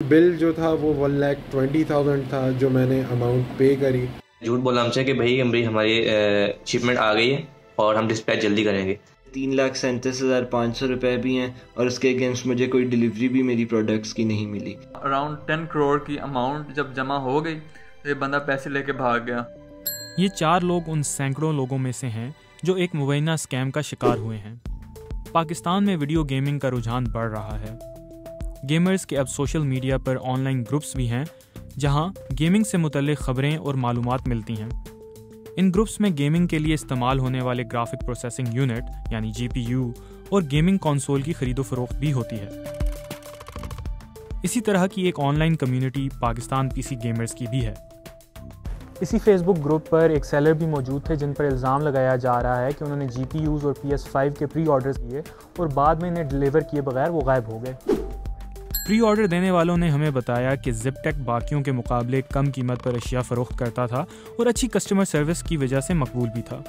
Bill जो था वो 1,20,000 था जो मैंने अमाउंट पे करी। झूठ बोला हमसे कि भाई हमारी शिपमेंट आ गई है और हम डिस्पैच जल्दी करेंगे। 3,37,500 रुपए भी हैं और उसके अगेंस्ट मुझे कोई डिलीवरी भी मेरी प्रोडक्ट्स की नहीं मिली। अराउंड 10 करोड़ की अमाउंट जब जमा हो गई तो ये बंदा पैसे लेके भाग गया। ये 4 लोग उन सैकड़ों लोगों में से हैं जो एक मुबैना स्कैम का शिकार हुए हैं। पाकिस्तान में वीडियो गेमिंग का रुझान बढ़ रहा है। गेमर्स के अब सोशल मीडिया पर ऑनलाइन ग्रुप्स भी हैं जहां गेमिंग से मुतल्लिक खबरें और मालूमात मिलती हैं। इन ग्रुप्स में गेमिंग के लिए इस्तेमाल होने वाले ग्राफिक प्रोसेसिंग यूनिट यानी GPU और गेमिंग कंसोल की खरीदो फरोख्त भी होती है। इसी तरह की एक online community Pakistan PC gamers की भी है। इसी फेसबुक ग्रुप पर एक सेलर भी मौजूद थे जिन पर इल्ज़ाम लगाया जा रहा है कि उन्होंने GPUs और PS5 के प्री ऑर्डर्स किए और बाद में इन्हें डिलीवर किए बगैर वो गायब हो गए। प्री ऑर्डर देने वालों ने हमें बताया कि ZipTech बाकियों के मुकाबले कम कीमत पर अशिया फ़रोख्त करता था और अच्छी कस्टमर सर्विस की वजह से मकबूल भी था।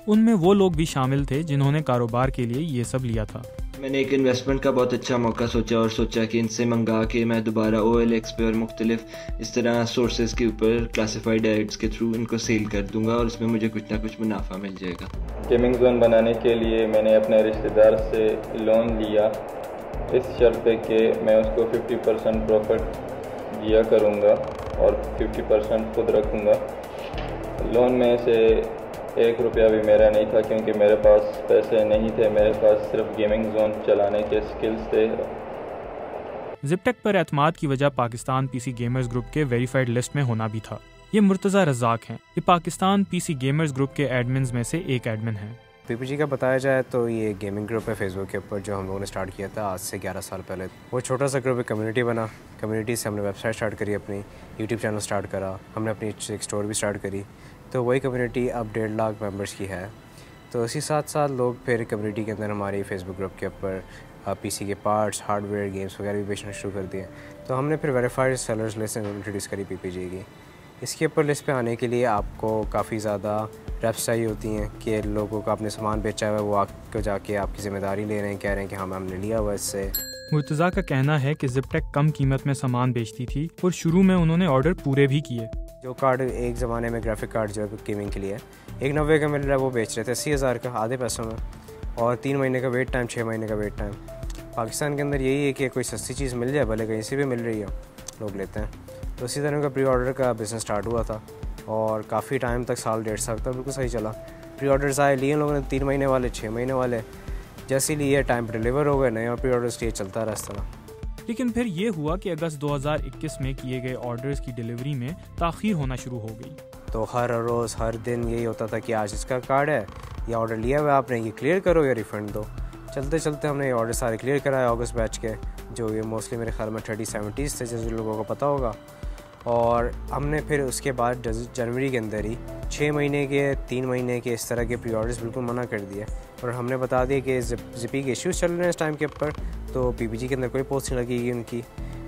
उनमें वो लोग भी शामिल थे जिन्होंने कारोबार के लिए ये सब लिया था। मैंने एक इन्वेस्टमेंट का बहुत अच्छा मौका सोचा कि इनसे मंगा के मैं दोबारा OLX पे और मुख्तलिफ इस तरह सोर्सेज के ऊपर क्लासिफाइड एड्स के थ्रू इनको सेल कर दूंगा और इसमें मुझे कुछ ना कुछ मुनाफा मिल जाएगा। गेमिंग जोन बनाने के लिए मैंने अपने रिश्तेदार से लोन लिया इस शर्त पे कि मैं उसको 50% प्रॉफिट दिया करूँगा और 50% खुद रखूँगा। लोन में से 1 रुपया भी मेरा नहीं था क्योंकि मेरे पास पैसे नहीं थे, मेरे पास सिर्फ गेमिंग जोन चलाने के स्किल्स थे। ZipTech पर एतमाद की वजह पाकिस्तान PC गेमर्स ग्रुप के वेरीफाइड लिस्ट में होना भी था। ये मुर्तज़ा रज़ाक हैं। ये पाकिस्तान PC गेमर्स ग्रुप के एडमिन्स में से एक एडमिन हैं। PPG का बताया जाए तो ये गेमिंग ग्रुप है फेसबुक के ऊपर जो हम लोगों ने स्टार्ट किया था आज से 11 साल पहले। वो छोटा सा ग्रुप एक कम्युनिटी बना। कम्युनिटी से हमने वेबसाइट स्टार्ट करी, अपनी यूट्यूब चैनल स्टार्ट करा, हमने अपनी एक स्टोर भी स्टार्ट करी। तो वही कम्युनिटी अब 1.5 लाख मेंबर्स की है। तो इसी साथ साथ लोग फिर कम्युनिटी के अंदर हमारी फेसबुक ग्रुप के ऊपर PC के पार्ट्स, हार्डवेयर, गेम्स वगैरह भी बेचना शुरू कर दिए। तो हमने फिर वेरीफाइड सेलर्स लिस्ट इंट्रोड्यूस करी PPG की। इसके ऊपर लिस्ट पे आने के लिए आपको काफ़ी ज़्यादा रेप्स चाहिए होती हैं कि लोगों का अपने सामान बेचा हुआ है वो आपको जाके आपकी ज़िम्मेदारी ले रहे हैं, कह रहे हैं कि हाँ हमने लिया हुआ इससे। मुर्तज़ा का कहना है कि ZipTech कम कीमत में सामान बेचती थी और शुरू में उन्होंने ऑर्डर पूरे भी किए। जो कार्ड एक ज़माने में ग्राफिक कार्ड जो है गेमिंग के लिए 190 का मिल रहा है वो बेच रहे थे 80,000 का आधे पैसों में, और 3 महीने का वेट टाइम, 6 महीने का वेट टाइम। पाकिस्तान के अंदर यही है कि कोई सस्ती चीज़ मिल जाए, भले कहीं से भी मिल रही है, लोग लेते हैं। तो इसी तरह का प्री ऑर्डर का बिज़नेस स्टार्ट हुआ था और काफ़ी टाइम तक, 1.5 साल तक बिल्कुल सही चला। प्री ऑर्डर्स आए, लिए लोगों ने 3 महीने वाले, 6 महीने वाले, जैसे ही लिए टाइम पर डिलीवर हो गए, नए और प्री ऑर्डर्स लिए चलता रहा इस तरह। लेकिन फिर ये हुआ कि अगस्त 2021 में किए गए ऑर्डर्स की डिलीवरी में ताख़ीर होना शुरू हो गई। तो हर रोज़ हर दिन यही होता था कि आज इसका कार्ड है, ये ऑर्डर लिया हुआ आपने, ये क्लियर करो या रिफ़ंड दो। चलते चलते हमने ये ऑर्डर सारे क्लियर कराए अगस्त बैच के, जो ये मोस्टली मेरे ख्याल में 30-70 थे जैसे लोगों को पता होगा। और हमने फिर उसके बाद जनवरी के अंदर ही 6 महीने के, 3 महीने के इस तरह के प्री ऑर्डर्स बिल्कुल मना कर दिए और हमने बता दिया कि जिपी के इश्यूज़ चल रहे हैं इस टाइम के ऊपर, तो PPG के अंदर कोई पोस्ट नहीं लगेगी उनकी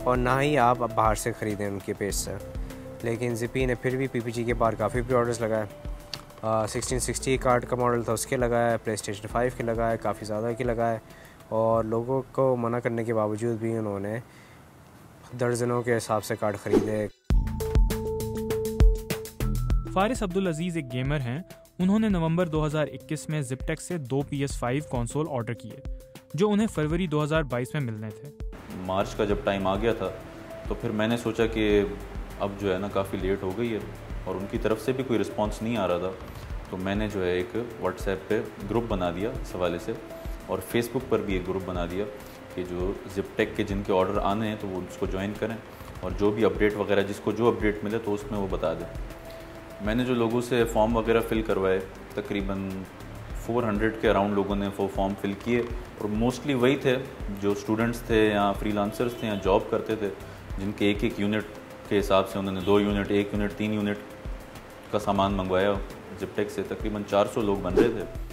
और ना ही आप अब बाहर से ख़रीदें उनके पेज से। लेकिन जिपी ने फिर भी PPG के बाहर काफ़ी प्री ऑर्डर्स लगाए। 1660 कार्ड का मॉडल था उसके लगाया, PlayStation 5 के लगाए, काफ़ी ज़्यादा के लगाए, और लोगों को मना करने के बावजूद भी उन्होंने दर्जनों के हिसाब से कार्ड ख़रीदे। फारिस अब्दुल अजीज़ एक गेमर हैं। उन्होंने नवंबर 2021 में ZipTech से 2 PS5 कंसोल ऑर्डर किए जो उन्हें फरवरी 2022 में मिलने थे। मार्च का जब टाइम आ गया था तो फिर मैंने सोचा कि अब जो है ना काफ़ी लेट हो गई है और उनकी तरफ से भी कोई रिस्पांस नहीं आ रहा था, तो मैंने जो है एक व्हाट्सएप पे ग्रुप बना दिया इस हवाले से, और फेसबुक पर भी एक ग्रुप बना दिया कि जो ZipTech के जिनके ऑर्डर आने हैं तो वो उसको ज्वाइन करें और जो भी अपडेट वगैरह, जिसको जो अपडेट मिले तो उसमें वो बता दें। मैंने जो लोगों से फॉर्म वगैरह फ़िल करवाए, तकरीबन 400 के अराउंड लोगों ने वो फॉर्म फिल किए, और मोस्टली वही थे जो स्टूडेंट्स थे या फ्रीलांसर्स थे या जॉब करते थे, जिनके एक यूनिट के हिसाब से उन्होंने 2 यूनिट, 1 यूनिट, 3 यूनिट का सामान मंगवाया ZipTech से। तकरीबन 400 लोग बन रहे थे।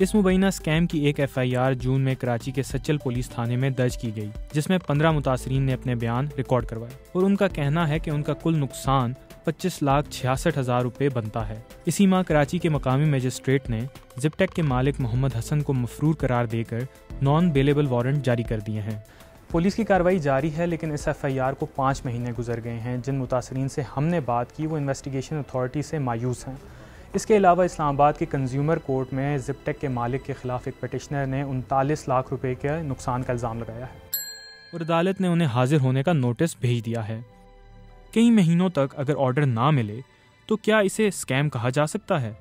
इस मुबैना स्कैम की एक FIR जून में कराची के सच्चल पुलिस थाने में दर्ज की गई, जिसमें 15 मुतासरीन ने अपने बयान रिकॉर्ड करवाए और उनका कहना है कि उनका कुल नुकसान 25,66,000 रुपये बनता है। इसी माह कराची के मकामी मजिस्ट्रेट ने ZipTech के मालिक मोहम्मद हसन को मफरूर करार देकर नॉन बेलेबल वारंट जारी कर दिए हैं। पुलिस की कार्रवाई जारी है, लेकिन इस FIR को 5 महीने गुजर गए हैं। जिन मुतासरीन से हमने बात की वो इन्वेस्टिगेशन अथॉरिटी से मायूस हैं। इसके अलावा इस्लामाबाद के कंज्यूमर कोर्ट में ज़िपटेक के मालिक के ख़िलाफ़ एक पटिशनर ने 39 लाख रुपए के नुकसान का इल्ज़ाम लगाया है और अदालत ने उन्हें हाजिर होने का नोटिस भेज दिया है। कई महीनों तक अगर ऑर्डर ना मिले तो क्या इसे स्कैम कहा जा सकता है?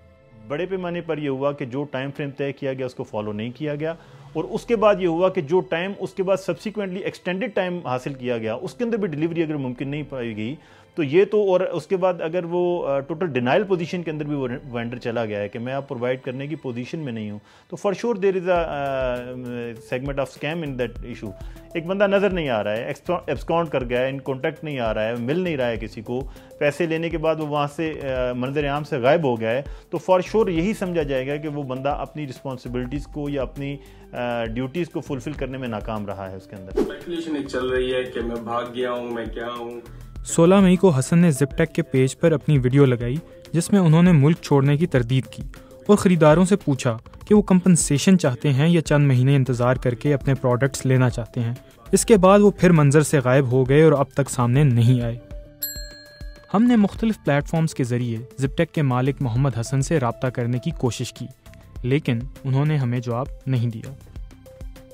बड़े पैमाने पर यह हुआ कि जो टाइम फ्रेम तय किया गया उसको फॉलो नहीं किया गया, और उसके बाद ये हुआ कि जो टाइम उसके बाद सब्सिक्वेंटली एक्सटेंडेड टाइम हासिल किया गया उसके अंदर भी डिलीवरी अगर मुमकिन नहीं पाई गई तो ये तो, और उसके बाद अगर वो टोटल डिनाइल पोजीशन के अंदर भी वो वेंडर चला गया है कि मैं आप प्रोवाइड करने की पोजीशन में नहीं हूँ, तो for sure there is a segment of scam in that issue. एक बंदा नज़र नहीं आ रहा है, एब्सकॉन्ड कर गया है, इन कॉन्टैक्ट नहीं आ रहा है, मिल नहीं रहा है किसी को, पैसे लेने के बाद वो वहाँ से मंजर आम से गायब हो गया है, तो फॉर श्योर यही समझा जाएगा कि वो बंदा अपनी रिस्पॉन्सिबिलिटीज़ को या अपनी ड्यूटीज़ को फुलफिल करने में नाकाम रहा है। उसके अंदर स्पेकुलेशन एक चल रही है कि मैं भाग गया हूँ, मैं क्या हूँ। 16 मई को हसन ने ज़िपटेक के पेज पर अपनी वीडियो लगाई जिसमें उन्होंने मुल्क छोड़ने की तरदीद की और ख़रीदारों से पूछा कि वो कंपनसेशन चाहते हैं या चंद महीने इंतज़ार करके अपने प्रोडक्ट्स लेना चाहते हैं। इसके बाद वो फिर मंजर से गायब हो गए और अब तक सामने नहीं आए। हमने मुख्तलिफ प्लेटफॉर्म्स के ज़रिए ज़िपटेक के मालिक मोहम्मद हसन से रब्ता करने की कोशिश की, लेकिन उन्होंने हमें जवाब नहीं दिया।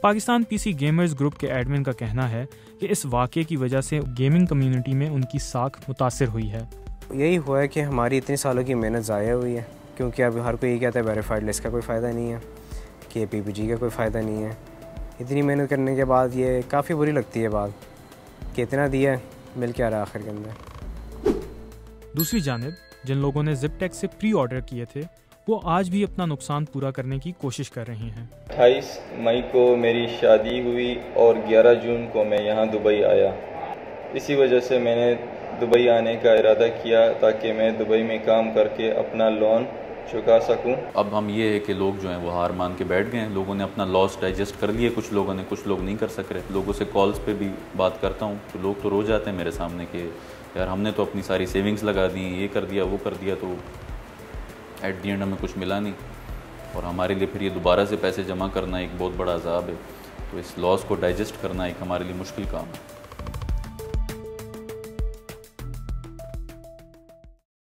पाकिस्तान PC गेमर्स ग्रुप के एडमिन का कहना है कि इस वाक़े की वजह से गेमिंग कम्युनिटी में उनकी साख मुतासिर हुई है। यही हुआ है कि हमारी इतने सालों की मेहनत ज़ाया हुई है, क्योंकि अब हर कोई ये कहता है वेरीफाइड लिस्ट का कोई फ़ायदा नहीं है, कि PPG का कोई फ़ायदा नहीं है। इतनी मेहनत करने के बाद ये काफ़ी बुरी लगती है बात कि इतना दिया मिल क्या रहा आखिर के अंदर। दूसरी जानिब जिन लोगों ने ज़िपटेक से प्री ऑर्डर किए थे वो आज भी अपना नुकसान पूरा करने की कोशिश कर रहे हैं। 28 मई को मेरी शादी हुई और 11 जून को मैं यहाँ दुबई आया। इसी वजह से मैंने दुबई आने का इरादा किया ताकि मैं दुबई में काम करके अपना लोन चुका सकूं। अब हम ये है कि लोग जो हैं वो हार मान के बैठ गए हैं, लोगों ने अपना लॉस डाइजेस्ट कर लिए, कुछ लोगों ने, कुछ लोग नहीं कर सक रहे। लोगों से कॉल्स पे भी बात करता हूँ तो लोग तो रो जाते हैं मेरे सामने कि यार हमने तो अपनी सारी सेविंग्स लगा दी, ये कर दिया वो कर दिया, तो एट दी एंड हमें कुछ मिला नहीं, और हमारे लिए फिर ये दोबारा से पैसे जमा करना एक बहुत बड़ा अज़ाब है। तो इस लॉस को डाइजेस्ट करना एक हमारे लिए मुश्किल काम है।